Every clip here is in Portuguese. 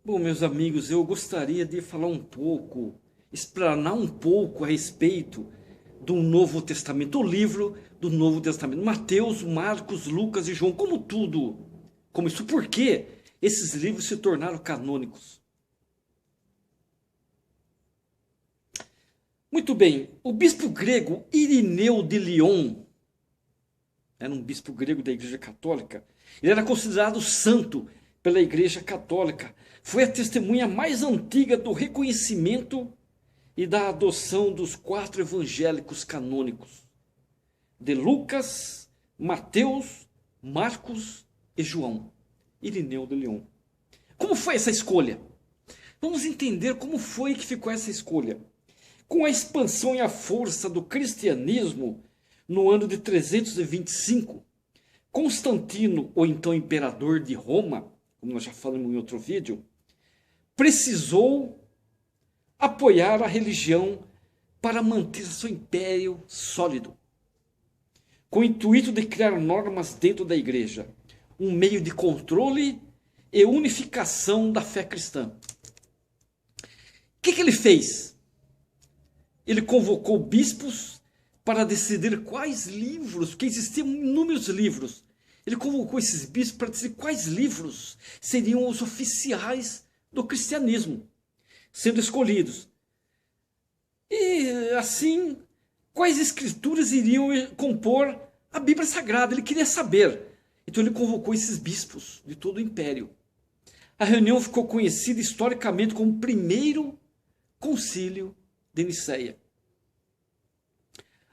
Bom, meus amigos, eu gostaria de falar um pouco, explanar um pouco a respeito do Novo Testamento, o livro do Novo Testamento. Mateus, Marcos, Lucas e João, como tudo, como isso, por que esses livros se tornaram canônicos? Muito bem, o bispo grego Irineu de Lyon, era um bispo grego da Igreja Católica, ele era considerado santo pela Igreja Católica. Foi a testemunha mais antiga do reconhecimento e da adoção dos 4 evangélicos canônicos, de Lucas, Mateus, Marcos e João. Irineu de Lyon. Como foi essa escolha? Vamos entender como foi que ficou essa escolha. Com a expansão e a força do cristianismo no ano de 325, Constantino, ou então imperador de Roma, como nós já falamos em outro vídeo, precisou apoiar a religião para manter seu império sólido, com o intuito de criar normas dentro da igreja, um meio de controle e unificação da fé cristã. O que ele fez? Ele convocou bispos para decidir quais livros, porque existiam inúmeros livros. Ele convocou esses bispos para decidir quais livros seriam os oficiais do cristianismo, sendo escolhidos. E assim, quais escrituras iriam compor a Bíblia Sagrada? Ele queria saber. Então ele convocou esses bispos de todo o império. A reunião ficou conhecida historicamente como o primeiro concílio de Nicéia.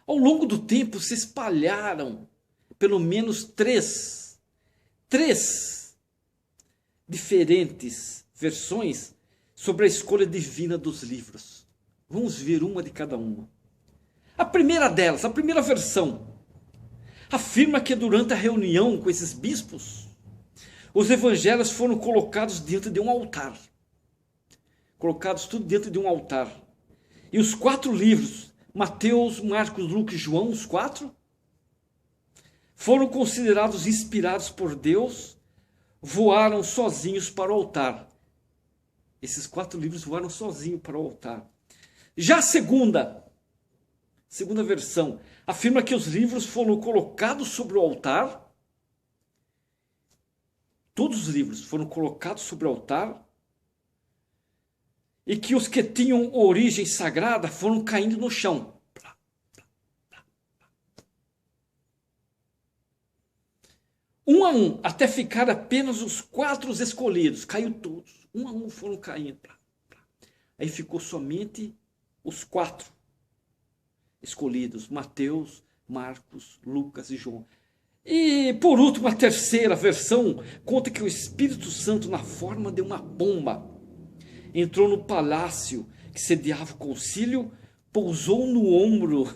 Ao longo do tempo se espalharam pelo menos três diferentes versões sobre a escolha divina dos livros. Vamos ver uma de cada uma. A primeira delas, a primeira versão, afirma que durante a reunião com esses bispos, os evangelhos foram colocados dentro de um altar. Colocados tudo dentro de um altar. E os 4 livros, Mateus, Marcos, Lucas e João, os 4, foram considerados inspirados por Deus, voaram sozinhos para o altar. Esses 4 livros voaram sozinhos para o altar. Já a segunda versão, afirma que os livros foram colocados sobre o altar. Todos os livros foram colocados sobre o altar. E que os que tinham origem sagrada foram caindo no chão. Um a um, até ficar apenas os 4 escolhidos. Caiu todos. Um a um foram caindo. Aí ficou somente os 4 escolhidos. Mateus, Marcos, Lucas e João. E, por último, a terceira versão conta que o Espírito Santo, na forma de uma pomba, entrou no palácio que sediava o concílio, pousou no ombro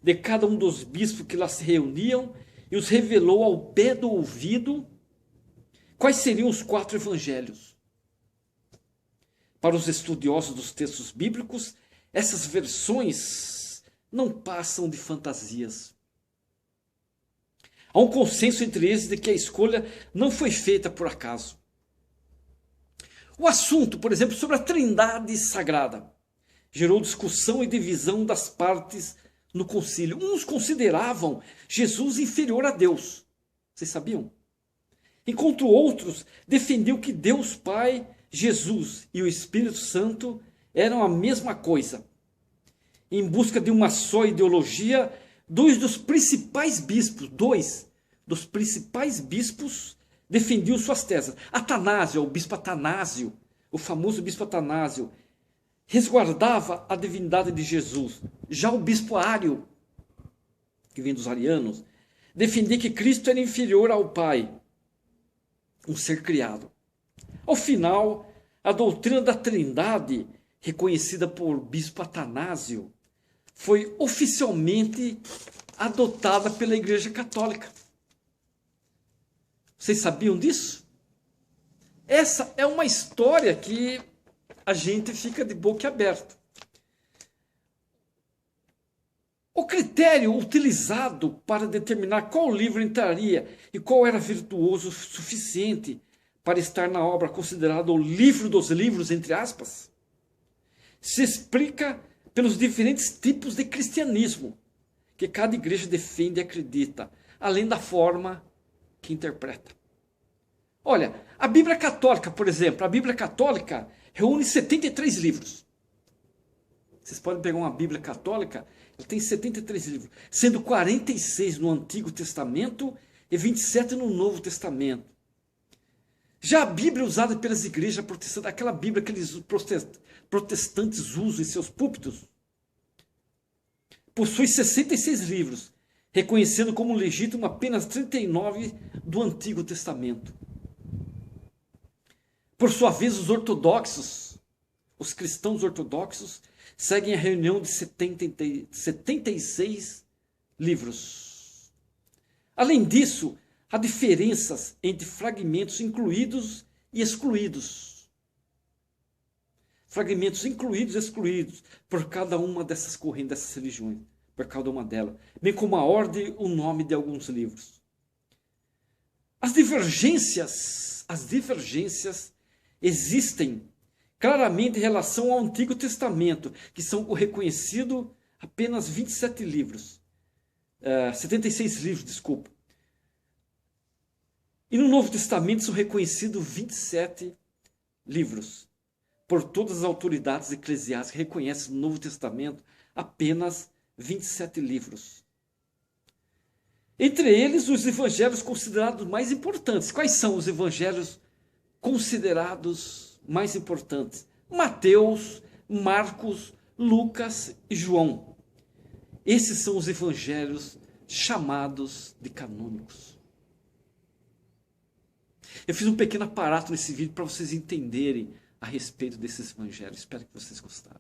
de cada um dos bispos que lá se reuniam e os revelou ao pé do ouvido quais seriam os 4 evangelhos. Para os estudiosos dos textos bíblicos, essas versões não passam de fantasias. Há um consenso entre eles de que a escolha não foi feita por acaso. O assunto, por exemplo, sobre a Trindade Sagrada gerou discussão e divisão das partes no concílio. Uns consideravam Jesus inferior a Deus. Vocês sabiam? Enquanto outros defendiam que Deus Pai, Jesus e o Espírito Santo eram a mesma coisa. Em busca de uma só ideologia, dois dos principais bispos defendiam suas teses. Atanásio, o bispo Atanásio, o famoso bispo Atanásio, resguardava a divindade de Jesus. Já o bispo Ário, que vem dos arianos, defendia que Cristo era inferior ao Pai, um ser criado. Ao final, a doutrina da Trindade, reconhecida por bispo Atanásio, foi oficialmente adotada pela Igreja Católica. Vocês sabiam disso? Essa é uma história que a gente fica de boca aberta. O critério utilizado para determinar qual livro entraria e qual era virtuoso o suficiente para estar na obra considerado o livro dos livros, entre aspas, se explica pelos diferentes tipos de cristianismo que cada igreja defende e acredita, além da forma que interpreta. Olha, a Bíblia Católica, por exemplo, a Bíblia Católica reúne 73 livros. Vocês podem pegar uma Bíblia Católica, ela tem 73 livros, sendo 46 no Antigo Testamento e 27 no Novo Testamento. Já a Bíblia usada pelas igrejas protestantes, aquela Bíblia que os protestantes usam em seus púlpitos, possui 66 livros, reconhecendo como legítimo apenas 39 do Antigo Testamento. Por sua vez, os ortodoxos, os cristãos ortodoxos, seguem a reunião de 76 livros. Além disso, há diferenças entre fragmentos incluídos e excluídos. Fragmentos incluídos e excluídos por cada uma dessas correntes, dessas religiões, por cada uma delas, bem como a ordem e o nome de alguns livros. As divergências existem claramente em relação ao Antigo Testamento, que são reconhecidos apenas 27 livros. 76 livros, desculpa. E no Novo Testamento são reconhecidos 27 livros. Por todas as autoridades eclesiásticas que reconhecem no Novo Testamento apenas 27 livros. Entre eles, os evangelhos considerados mais importantes. Quais são os evangelhos considerados mais importantes? Mateus, Marcos, Lucas e João. Esses são os evangelhos chamados de canônicos. Eu fiz um pequeno aparato nesse vídeo para vocês entenderem a respeito desses evangelhos. Espero que vocês gostaram.